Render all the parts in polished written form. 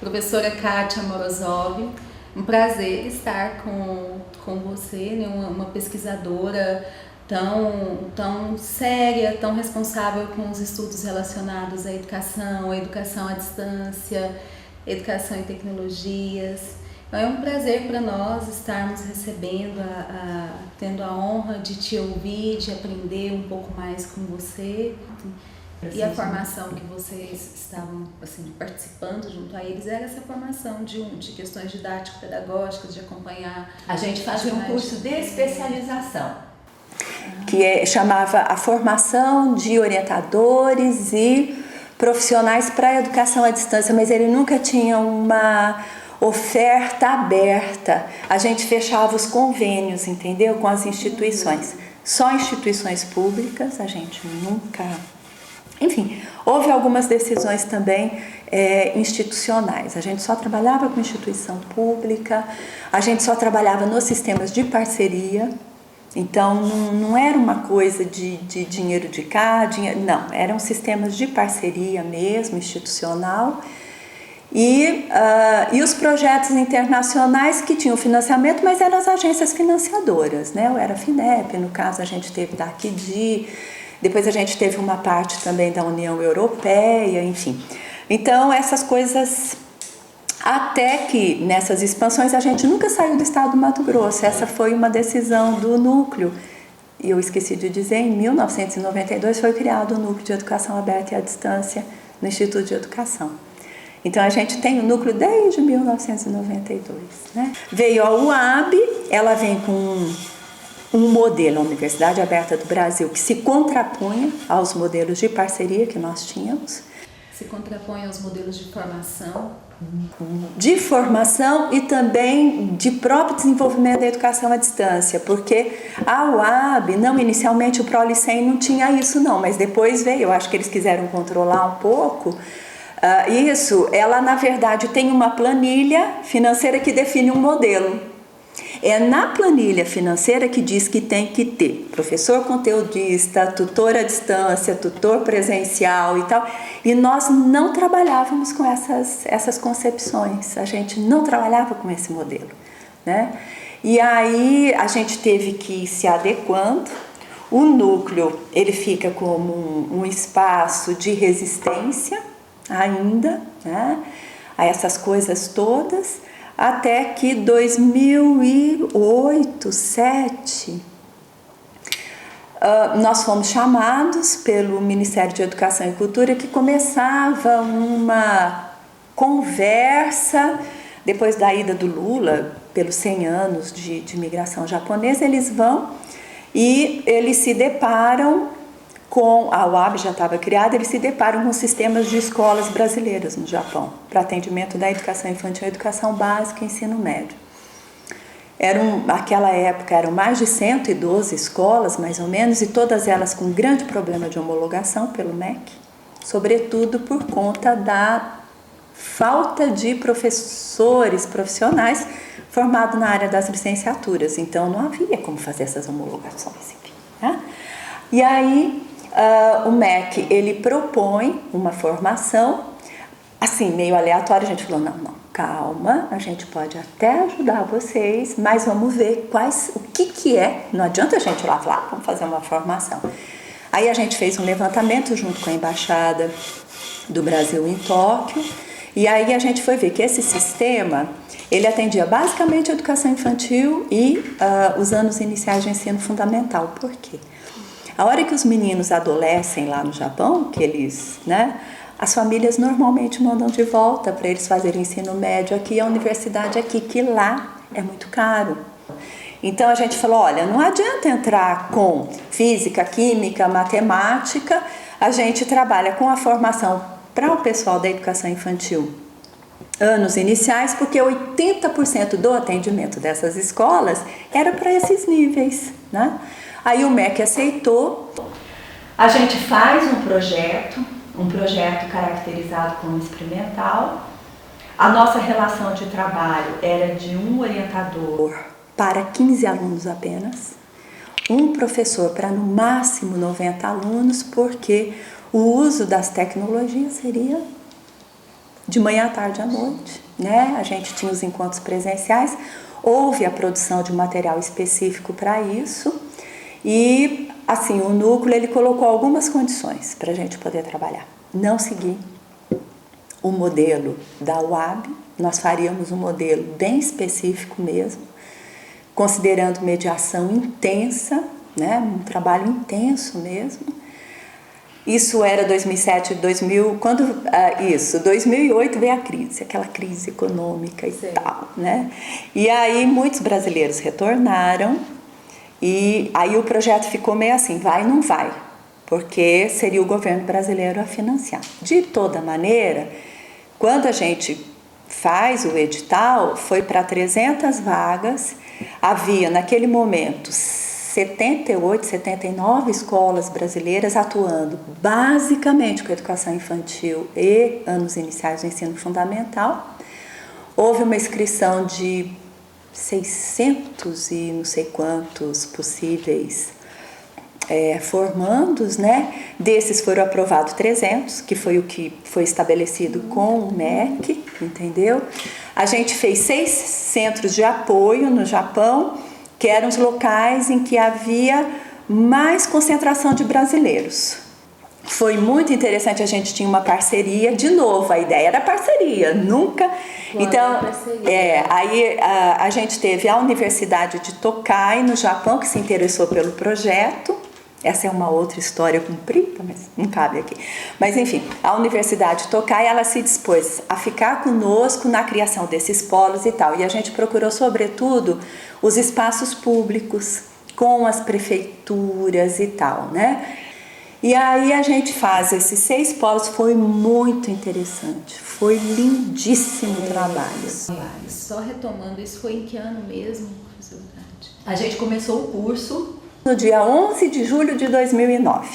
Professora Kátia Morozov, um prazer estar com você, né? Uma pesquisadora tão séria, tão responsável com os estudos relacionados à educação à distância, educação em tecnologias. Então, é um prazer para nós estarmos recebendo, tendo a honra de te ouvir, de aprender um pouco mais com você. E a formação que vocês estavam assim, participando junto a eles era essa formação de questões didático-pedagógicas, de acompanhar. A gente fazia um curso de especialização, que chamava a formação de orientadores e profissionais para a educação à distância, mas ele nunca tinha uma oferta aberta. A gente fechava os convênios, entendeu? Com as instituições. Só instituições públicas, a gente nunca... Enfim, houve algumas decisões também institucionais. A gente só trabalhava com instituição pública, a gente só trabalhava nos sistemas de parceria. Então, não era uma coisa de dinheiro de cá, não, eram sistemas de parceria mesmo, institucional. E os projetos internacionais que tinham financiamento, mas eram as agências financiadoras, né? Eu era a FINEP, no caso a gente teve da ACD, depois a gente teve uma parte também da União Europeia, enfim. Então, essas coisas, até que nessas expansões a gente nunca saiu do estado do Mato Grosso. Essa foi uma decisão do núcleo. E eu esqueci de dizer, em 1992 foi criado o Núcleo de Educação Aberta e à Distância no Instituto de Educação. Então, a gente tem o núcleo desde 1992. Né? Veio a UAB, ela vem com um modelo, a Universidade Aberta do Brasil, que se contrapunha aos modelos de parceria que nós tínhamos. Se contrapõe aos modelos de formação? De formação e também de próprio desenvolvimento da educação à distância, porque a UAB, não inicialmente o ProLicem não tinha isso não, mas depois veio, eu acho que eles quiseram controlar um pouco isso. Ela na verdade tem uma planilha financeira que define um modelo. É na planilha financeira que diz que tem que ter professor conteudista, tutor à distância, tutor presencial e tal. E nós não trabalhávamos com essas concepções, a gente não trabalhava com esse modelo, né? E aí a gente teve que ir se adequando. O núcleo, ele fica como um espaço de resistência ainda, né? A essas coisas todas. Até que 2008, 2007, nós fomos chamados pelo Ministério de Educação e Cultura, que começava uma conversa, depois da ida do Lula, pelos 100 anos de imigração japonesa, eles vão e eles se deparam com, a UAB já estava criada, eles se deparam com sistemas de escolas brasileiras no Japão, para atendimento da educação infantil, educação básica e ensino médio. Naquela época eram mais de 112 escolas, mais ou menos, e todas elas com grande problema de homologação pelo MEC, sobretudo por conta da falta de professores profissionais formados na área das licenciaturas. Então não havia como fazer essas homologações, enfim, né? E aí o MEC, ele propõe uma formação, assim, meio aleatória. A gente falou, não, calma, a gente pode até ajudar vocês, mas vamos ver o que é, não adianta a gente ir lá falar, vamos fazer uma formação. Aí a gente fez um levantamento junto com a Embaixada do Brasil em Tóquio, e aí a gente foi ver que esse sistema, ele atendia basicamente a educação infantil e os anos iniciais de ensino fundamental. Por quê? A hora que os meninos adolescem lá no Japão, que eles, né, as famílias normalmente mandam de volta para eles fazerem ensino médio aqui, a universidade aqui, que lá é muito caro. Então a gente falou, olha, não adianta entrar com física, química, matemática, a gente trabalha com a formação para o pessoal da educação infantil, anos iniciais, porque 80% do atendimento dessas escolas era para esses níveis, né? Aí o MEC aceitou. A gente faz um projeto caracterizado como experimental. A nossa relação de trabalho era de um orientador para 15 alunos apenas, um professor para no máximo 90 alunos, porque o uso das tecnologias seria de manhã à tarde à noite, né? A gente tinha os encontros presenciais, houve a produção de material específico para isso e, assim, o núcleo ele colocou algumas condições para a gente poder trabalhar. Não seguir o modelo da UAB, nós faríamos um modelo bem específico mesmo, considerando mediação intensa, né? Um trabalho intenso mesmo. Isso era 2007, 2000, 2008 veio a crise, aquela crise econômica e tal, né? E aí muitos brasileiros retornaram e aí o projeto ficou meio assim, vai ou não vai, porque seria o governo brasileiro a financiar. De toda maneira, quando a gente faz o edital, foi para 300 vagas, havia naquele momento 78, 79 escolas brasileiras atuando basicamente com educação infantil e anos iniciais do ensino fundamental. Houve uma inscrição de 600 e não sei quantos possíveis formandos, né? Desses foram aprovados 300, que foi o que foi estabelecido com o MEC, entendeu? A gente fez 6 centros de apoio no Japão, que eram os locais em que havia mais concentração de brasileiros. Foi muito interessante, a gente tinha uma parceria, de novo, a ideia era parceria, nunca... Então, aí a gente teve a Universidade de Tokai, no Japão, que se interessou pelo projeto. Essa é uma outra história comprida, mas não cabe aqui. Mas, enfim, a Universidade de Tokai, ela se dispôs a ficar conosco na criação desses polos e tal. E a gente procurou, sobretudo, os espaços públicos, com as prefeituras e tal, né? E aí a gente faz esses 6 polos, foi muito interessante, foi lindíssimo o trabalho. Só retomando, isso foi em que ano mesmo? A gente começou o curso no dia 11 de julho de 2009,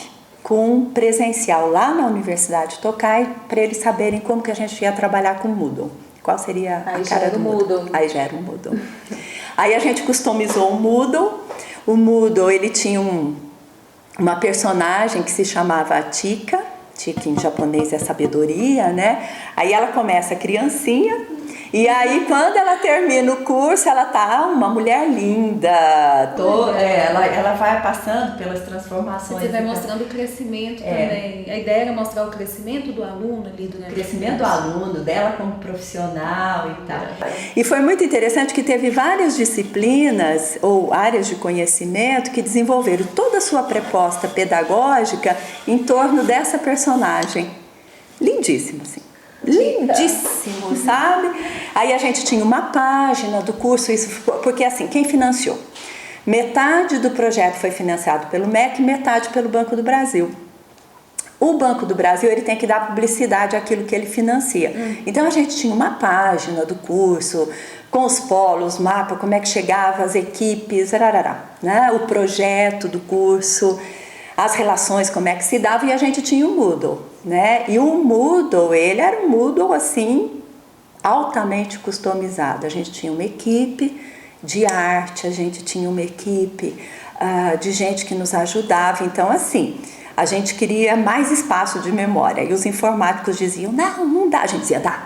com presencial lá na Universidade de Tokai, para eles saberem como que a gente ia trabalhar com o Moodle. Qual seria a cara do Moodle? Aí já era o Moodle. Aí a gente customizou o Moodle. O Moodle, ele tinha uma personagem que se chamava Tika. Tika em japonês é sabedoria, né? Aí ela começa criancinha. E aí, quando ela termina o curso, ela tá uma mulher linda. Ela vai passando pelas transformações. Você vai mostrando o crescimento também. A ideia era mostrar o crescimento do aluno ali durante o crescimento do aluno, dela como profissional e tal. E foi muito interessante que teve várias disciplinas ou áreas de conhecimento que desenvolveram toda a sua proposta pedagógica em torno dessa personagem. Lindíssimo, assim. Lindíssimo, sabe? Aí a gente tinha uma página do curso, isso porque assim, quem financiou? Metade do projeto foi financiado pelo MEC, metade pelo Banco do Brasil. O Banco do Brasil, ele tem que dar publicidade àquilo que ele financia. Então a gente tinha uma página do curso, com os polos, mapa, como é que chegava as equipes, né? O projeto do curso, as relações, como é que se dava, e a gente tinha o Moodle, né? E o Moodle, ele era um Moodle, assim, altamente customizado. A gente tinha uma equipe de arte, a gente tinha uma equipe de gente que nos ajudava. Então, assim, a gente queria mais espaço de memória. E os informáticos diziam, não dá. A gente dizia, dá,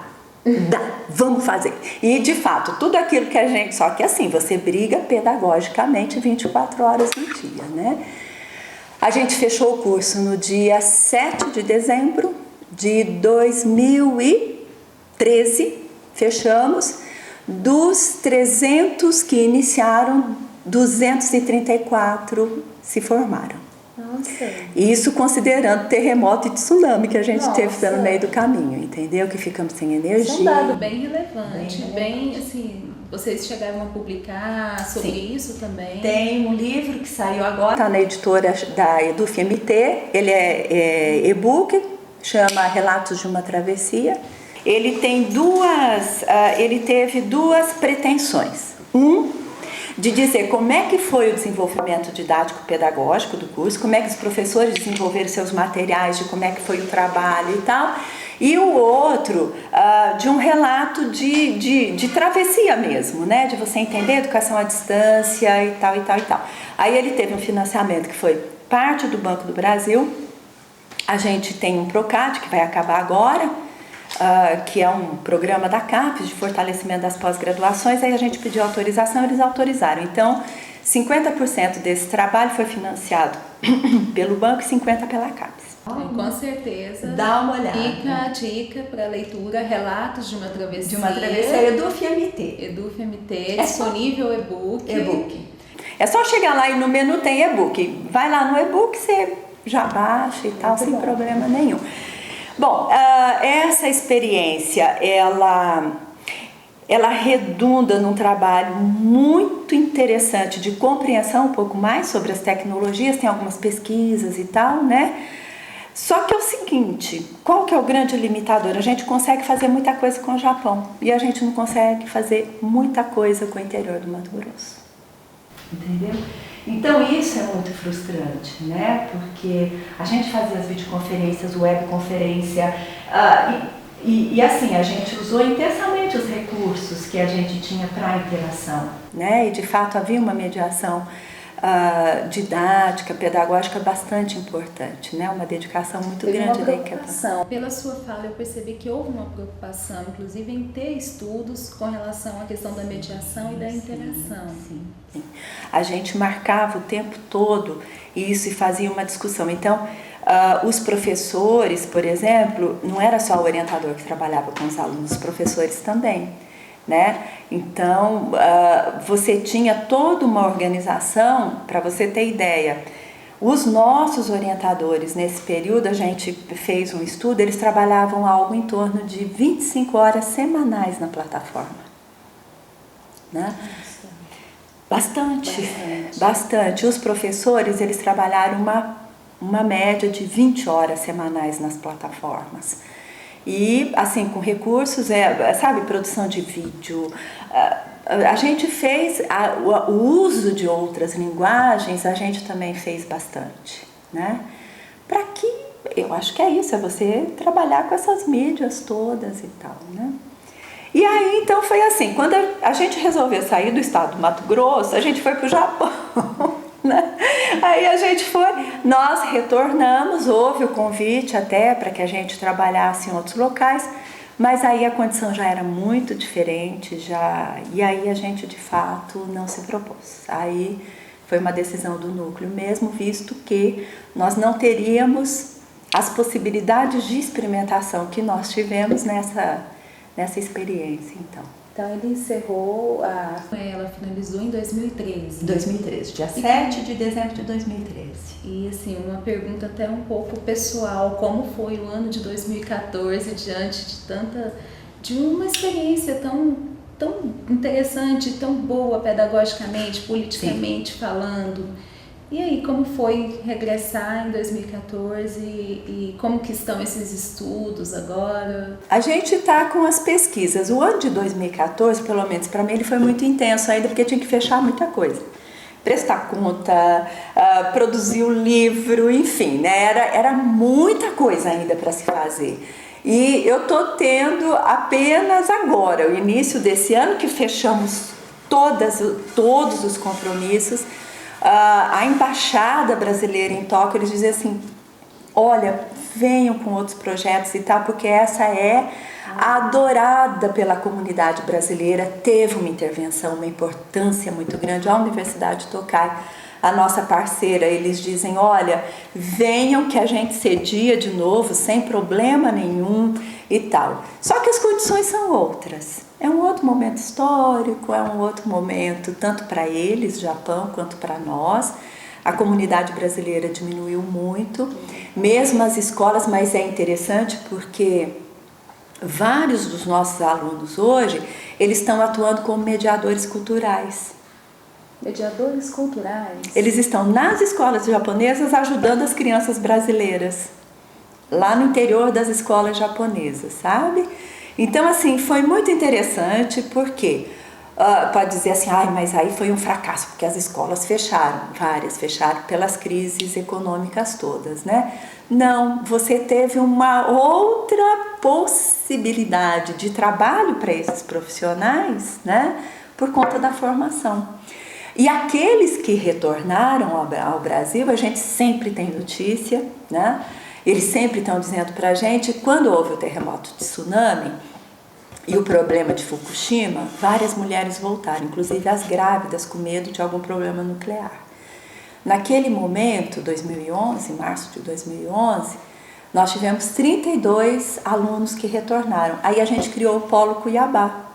vamos fazer. E, de fato, tudo aquilo que a gente... Só que, assim, você briga pedagogicamente 24 horas no dia, né? A gente fechou o curso no dia 7 de dezembro de 2013, fechamos. Dos 300 que iniciaram, 234 se formaram. Nossa. Isso considerando terremoto e tsunami que a gente teve pelo meio do caminho, entendeu? Que ficamos sem energia. Isso é um dado bem relevante, bem assim... Vocês chegaram a publicar sobre isso também? Tem um livro que saiu agora. Está na editora da EduFMT, ele é e-book, chama Relatos de uma Travessia. Ele teve duas pretensões. De dizer como é que foi o desenvolvimento didático-pedagógico do curso, como é que os professores desenvolveram seus materiais, de como é que foi o trabalho e tal. E o outro, de um relato de travessia mesmo, né? De você entender a educação à distância e tal, e tal, e tal. Aí ele teve um financiamento que foi parte do Banco do Brasil. A gente tem um PROCAD que vai acabar agora, que é um programa da CAPES de fortalecimento das pós-graduações. Aí a gente pediu autorização, eles autorizaram. Então, 50% desse trabalho foi financiado pelo banco e 50% pela CAPES. Com certeza. Dá uma olhada. Fica a dica para leitura, Relatos de uma Travessia. De uma Travessia, EduFMT. EduFMT, disponível e-book. E-book. É só chegar lá e no menu tem e-book. Vai lá no e-book, você já baixa e tal, sem problema nenhum. Bom, essa experiência, ela redunda num trabalho muito interessante de compreensão um pouco mais sobre as tecnologias, tem algumas pesquisas e tal, né? Só que é o seguinte, qual que é o grande limitador? A gente consegue fazer muita coisa com o Japão e a gente não consegue fazer muita coisa com o interior do Mato Grosso. Entendeu? Então isso é muito frustrante, né? Porque a gente fazia as videoconferências, webconferência, e assim, a gente usou intensamente os recursos que a gente tinha para interação, né? E de fato havia uma mediação didática, pedagógica bastante importante, né? Uma dedicação muito grande da equipe. Pela sua fala, eu percebi que houve uma preocupação, inclusive, em ter estudos com relação à questão da mediação e da interação. Sim. A gente marcava o tempo todo isso e fazia uma discussão. Então, os professores, por exemplo, não era só o orientador que trabalhava com os alunos, os professores também, né? Então, você tinha toda uma organização, para você ter ideia. Os nossos orientadores, nesse período, a gente fez um estudo, eles trabalhavam algo em torno de 25 horas semanais na plataforma, né? Bastante. Os professores, eles trabalharam uma média de 20 horas semanais nas plataformas. E, assim, com recursos, sabe, produção de vídeo. A gente fez o uso de outras linguagens, a gente também fez bastante, né? Para que, eu acho que é isso, é você trabalhar com essas mídias todas e tal, né? E aí, então, foi assim, quando a gente resolveu sair do estado do Mato Grosso, a gente foi para o Japão, né? Aí a gente foi, nós retornamos, houve o convite até para que a gente trabalhasse em outros locais, mas aí a condição já era muito diferente, e aí a gente de fato não se propôs. Aí foi uma decisão do núcleo mesmo, visto que nós não teríamos as possibilidades de experimentação que nós tivemos nessa experiência, então. Então ele encerrou, ela finalizou em 2013. 2013, dia 7 de dezembro de 2013. E assim, uma pergunta até um pouco pessoal, como foi o ano de 2014 diante de uma experiência tão interessante, tão boa pedagogicamente, politicamente falando? E aí, como foi regressar em 2014 e como que estão esses estudos agora? A gente está com as pesquisas. O ano de 2014, pelo menos para mim, ele foi muito intenso ainda, porque tinha que fechar muita coisa. Prestar conta, produzir o livro, enfim, né? Era muita coisa ainda para se fazer. E eu estou tendo apenas agora, o início desse ano, que fechamos todos os compromissos. A embaixada brasileira em Tóquio, eles dizem assim, olha, venham com outros projetos e tal, porque essa é adorada pela comunidade brasileira, teve uma intervenção, uma importância muito grande. A Universidade Tokai, a nossa parceira, eles dizem, olha, venham que a gente cedia de novo, sem problema nenhum e tal. Só que as condições são outras. É um outro momento histórico, é um outro momento, tanto para eles, Japão, quanto para nós. A comunidade brasileira diminuiu muito, mesmo as escolas, mas é interessante porque vários dos nossos alunos hoje, eles estão atuando como mediadores culturais. Mediadores culturais? Eles estão nas escolas japonesas ajudando as crianças brasileiras, lá no interior das escolas japonesas, sabe? Então, assim, foi muito interessante porque pode dizer assim, mas aí foi um fracasso, porque as escolas fecharam, várias fecharam pelas crises econômicas todas, né? Não, você teve uma outra possibilidade de trabalho para esses profissionais, né? Por conta da formação. E aqueles que retornaram ao Brasil, a gente sempre tem notícia, né? eles sempre estão dizendo para a gente, quando houve o terremoto de tsunami e o problema de Fukushima, várias mulheres voltaram, inclusive as grávidas, com medo de algum problema nuclear. Naquele momento, 2011, março de 2011, nós tivemos 32 alunos que retornaram. Aí a gente criou o Polo Cuiabá.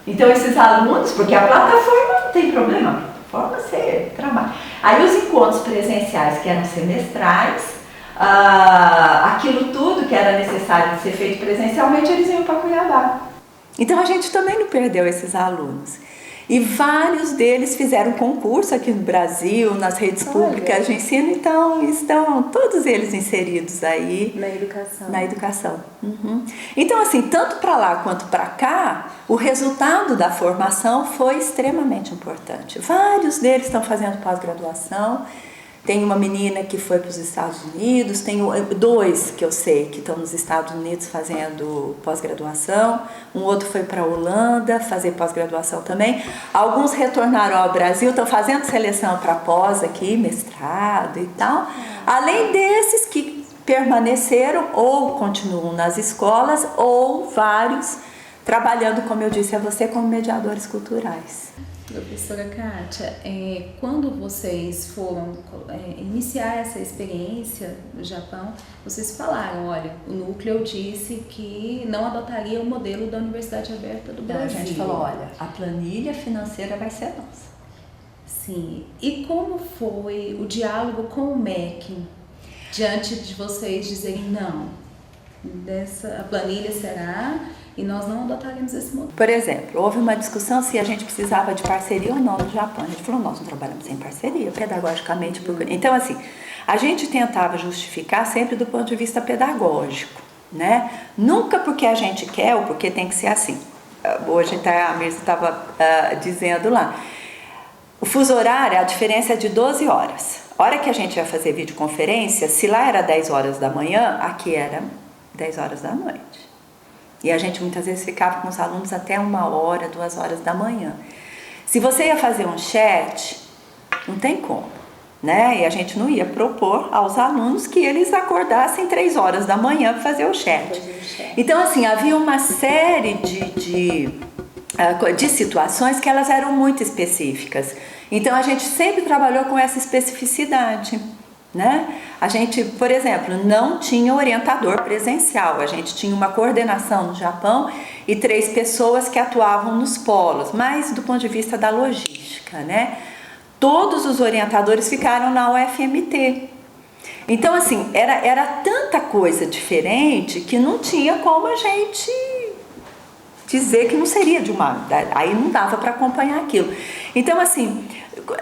Então esses alunos, porque a plataforma não tem problema, a plataforma você trabalha. Aí os encontros presenciais que eram semestrais, aquilo tudo que era necessário de ser feito presencialmente, eles iam para Cuiabá. Então a gente também não perdeu esses alunos. E vários deles fizeram concurso aqui no Brasil, nas redes públicas de ensino, então estão todos eles inseridos aí na educação. Uhum. Então assim, tanto para lá quanto para cá, o resultado da formação foi extremamente importante. Vários deles estão fazendo pós-graduação. Tem uma menina que foi para os Estados Unidos, tem dois que eu sei que estão nos Estados Unidos fazendo pós-graduação, um outro foi para a Holanda fazer pós-graduação também. Alguns retornaram ao Brasil, estão fazendo seleção para pós aqui, mestrado e tal. Além desses que permaneceram ou continuam nas escolas, ou vários trabalhando, como eu disse a você, como mediadores culturais. Professora Kátia, quando vocês foram iniciar essa experiência no Japão, vocês falaram, olha, o núcleo disse que não adotaria o modelo da Universidade Aberta do Brasil. A gente falou, olha, a planilha financeira vai ser nossa. Sim. E como foi o diálogo com o MEC, diante de vocês dizerem não, a planilha será... e nós não adotaremos esse modelo. Por exemplo, houve uma discussão se a gente precisava de parceria ou não no Japão. A gente falou, nós não trabalhamos sem parceria, pedagogicamente. Então, assim, a gente tentava justificar sempre do ponto de vista pedagógico, né? Nunca porque a gente quer ou porque tem que ser assim. Hoje a Mirza estava dizendo lá, o fuso horário, a diferença é de 12 horas. A hora que a gente ia fazer videoconferência, se lá era 10 horas da manhã, aqui era 10 horas da noite. E a gente muitas vezes ficava com os alunos até 1 hora, 2 horas da manhã. Se você ia fazer um chat, não tem como, né? E a gente não ia propor aos alunos que eles acordassem 3 horas da manhã para fazer o chat. Então, assim, havia uma série de situações que elas eram muito específicas. Então, a gente sempre trabalhou com essa especificidade, né? A gente, por exemplo, não tinha orientador presencial, a gente tinha uma coordenação no Japão e 3 pessoas que atuavam nos polos, mas do ponto de vista da logística, né? Todos os orientadores ficaram na UFMT. Então, assim, era tanta coisa diferente que não tinha como a gente dizer que não seria de uma... Aí não dava para acompanhar aquilo. Então, assim...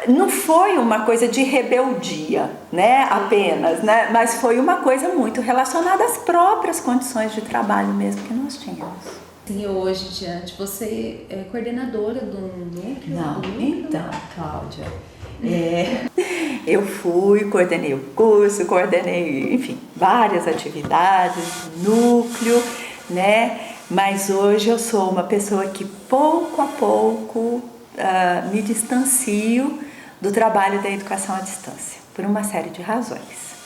não foi uma coisa de rebeldia, né, apenas, né, mas foi uma coisa muito relacionada às próprias condições de trabalho mesmo que nós tínhamos. E hoje, diante, você é coordenadora do núcleo? Não, então, Cláudia, eu coordenei o curso, coordenei, enfim, várias atividades, núcleo, né, mas hoje eu sou uma pessoa que pouco a pouco me distancio do trabalho da educação à distância, por uma série de razões,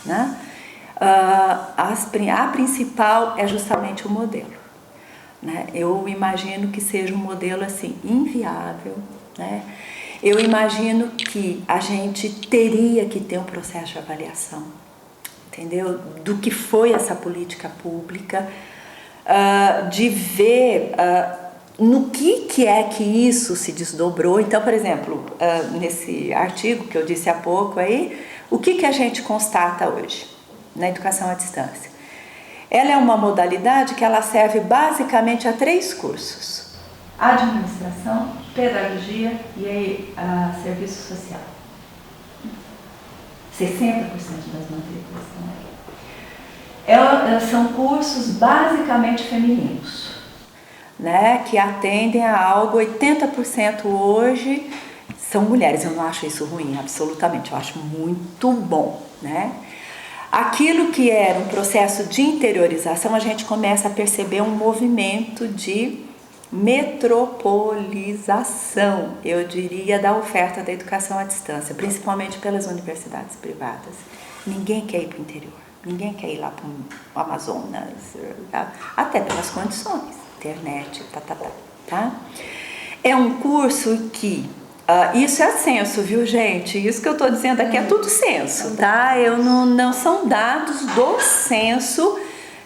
né? A principal é justamente o modelo, né? Eu imagino que seja um modelo assim, inviável, né? Eu imagino que a gente teria que ter um processo de avaliação, entendeu? Do que foi essa política pública, de ver... no que é que isso se desdobrou. Então, por exemplo, nesse artigo que eu disse há pouco aí, o que a gente constata hoje na educação à distância? Ela é uma modalidade que ela serve basicamente a 3 cursos: administração, pedagogia e serviço social. 60% das matrículas estão aí. São cursos basicamente femininos, né, que atendem a algo. 80% hoje são mulheres. Eu não acho isso ruim, absolutamente, eu acho muito bom, né? Aquilo que era um processo de interiorização, a gente começa a perceber um movimento de metropolização, eu diria, da oferta da educação à distância, principalmente pelas universidades privadas. Ninguém quer ir para o interior. Ninguém quer ir lá para o Amazonas, até pelas condições, internet, tá? É um curso que, isso é censo, viu, gente? Isso que eu estou dizendo aqui é tudo censo, tá? Não são dados do censo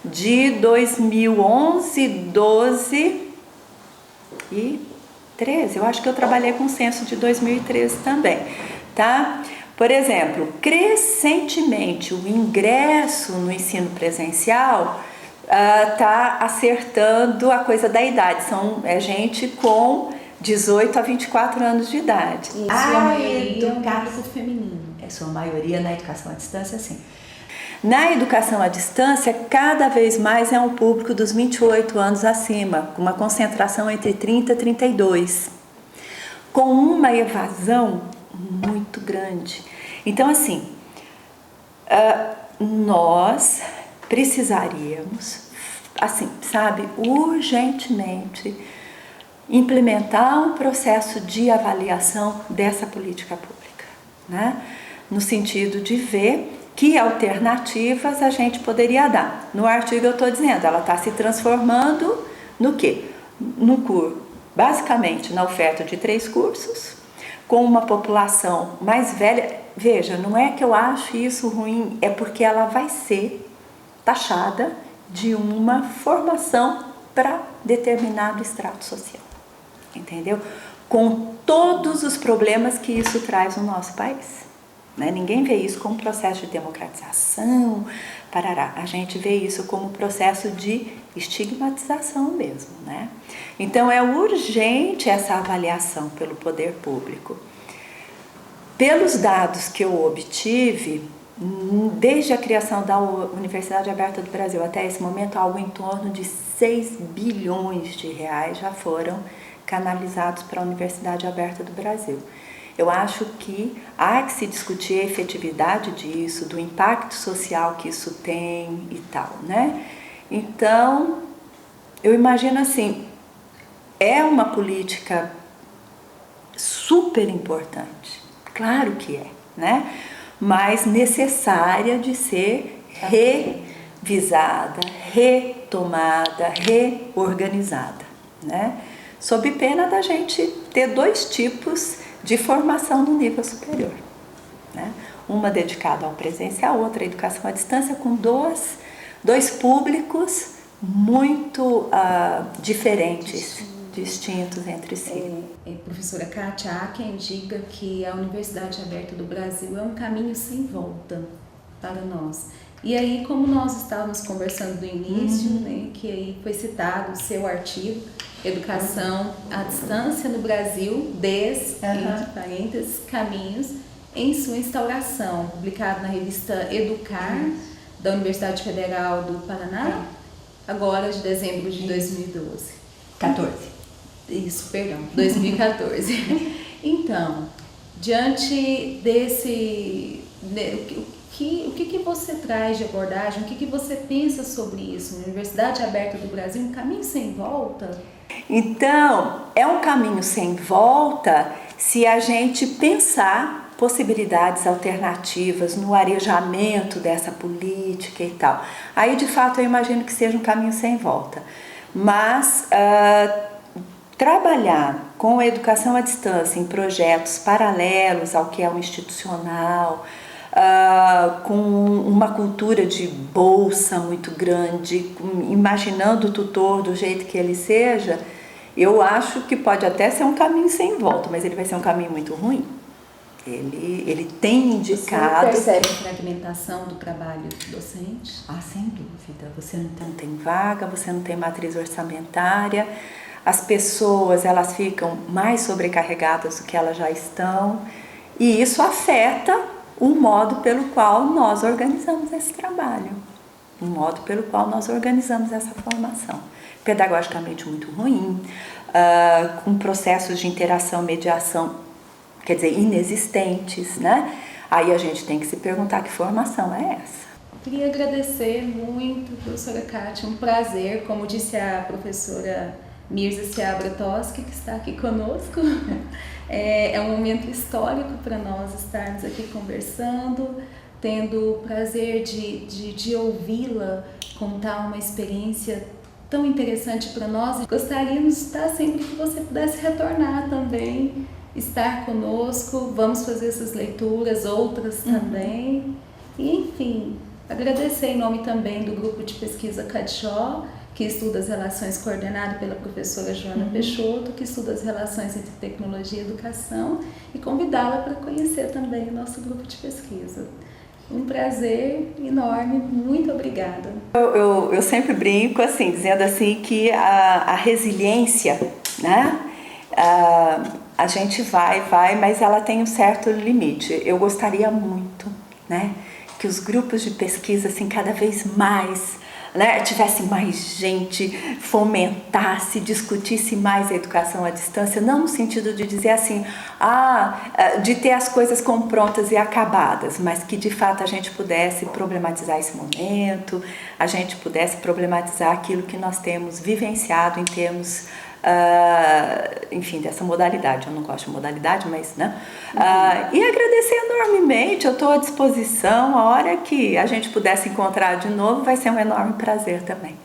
de 2011, 12 e 13. Eu acho que eu trabalhei com o censo de 2013 também, tá? Por exemplo, crescentemente o ingresso no ensino presencial está acertando a coisa da idade. É gente com 18 a 24 anos de idade. Isso, a maioria é um público feminino. É sua maioria na educação à distância, sim. Na educação à distância, cada vez mais é um público dos 28 anos acima, com uma concentração entre 30 e 32, com uma evasão muito grande. Então, assim, nós precisaríamos, assim, sabe, urgentemente implementar um processo de avaliação dessa política pública, né? No sentido de ver que alternativas a gente poderia dar. No artigo eu estou dizendo, ela está se transformando no quê? Basicamente na oferta de 3 cursos, com uma população mais velha. Veja, não é que eu acho isso ruim, é porque ela vai ser taxada de uma formação para determinado extrato social, entendeu? Com todos os problemas que isso traz no nosso país, né? Ninguém vê isso como processo de democratização, parará. A gente vê isso como processo de estigmatização mesmo, né? Então é urgente essa avaliação pelo poder público. Pelos dados que eu obtive, desde a criação da Universidade Aberta do Brasil até esse momento, algo em torno de 6 bilhões de reais já foram canalizados para a Universidade Aberta do Brasil. Eu acho que há que se discutir a efetividade disso, do impacto social que isso tem e tal, né? Então, eu imagino assim, é uma política super importante, claro que é, né? Mas necessária de ser revisada, retomada, reorganizada, né? Sob pena da gente ter 2 tipos de formação no nível superior, né? Uma dedicada ao presencial, outra à educação à distância, com dois públicos muito diferentes, distintos entre si. Professora Kátia, há quem diga que a Universidade Aberta do Brasil é um caminho sem volta para nós. E aí, como nós estávamos conversando no início, né, que aí foi citado o seu artigo, Educação à Distância no Brasil, entre parênteses, caminhos em sua instauração, publicado na revista Educar, da Universidade Federal do Paraná, agora de dezembro de 2012. 2014. Então, diante desse... O que você traz de abordagem? O que você pensa sobre isso? Universidade Aberta do Brasil, um caminho sem volta? Então, é um caminho sem volta se a gente pensar possibilidades alternativas no arejamento dessa política e tal. Aí, de fato, eu imagino que seja um caminho sem volta. Mas trabalhar com a educação à distância em projetos paralelos ao que é o institucional, com uma cultura de bolsa muito grande, imaginando o tutor do jeito que ele seja, eu acho que pode até ser um caminho sem volta, mas ele vai ser um caminho muito ruim. Ele tem indicado... Você percebe a fragmentação do trabalho docente? Sem dúvida. Você não tem vaga, você não tem matriz orçamentária, as pessoas elas ficam mais sobrecarregadas do que elas já estão, e isso afeta o modo pelo qual nós organizamos esse trabalho, o modo pelo qual nós organizamos essa formação. Pedagogicamente muito ruim, com processos de interação, mediação, quer dizer, inexistentes, né? Aí a gente tem que se perguntar que formação é essa. Queria agradecer muito, professora Kátia, um prazer, como disse a professora Mirza Seabra Toschi, que está aqui conosco. É um momento histórico para nós estarmos aqui conversando, tendo o prazer de ouvi-la contar uma experiência tão interessante para nós. Gostaríamos de estar sempre que você pudesse retornar também, estar conosco, vamos fazer essas leituras, outras também. E, enfim, agradecer em nome também do grupo de pesquisa CADSHO, que estuda as relações, coordenado pela professora Joana Peixoto, que estuda as relações entre tecnologia e educação, e convidá-la para conhecer também o nosso grupo de pesquisa. Um prazer enorme, muito obrigada. Eu sempre brinco assim, dizendo assim que a resiliência, né? A gente vai, mas ela tem um certo limite. Eu gostaria muito, né, que os grupos de pesquisa assim cada vez mais, né, tivesse mais gente, fomentasse, discutisse mais a educação à distância, não no sentido de dizer assim, de ter as coisas como prontas e acabadas, mas que de fato a gente pudesse problematizar esse momento, a gente pudesse problematizar aquilo que nós temos vivenciado em termos, enfim, dessa modalidade. Eu não gosto de modalidade, mas, né? E agradecer enormemente, eu estou à disposição, a hora que a gente puder se encontrar de novo, vai ser um enorme prazer também.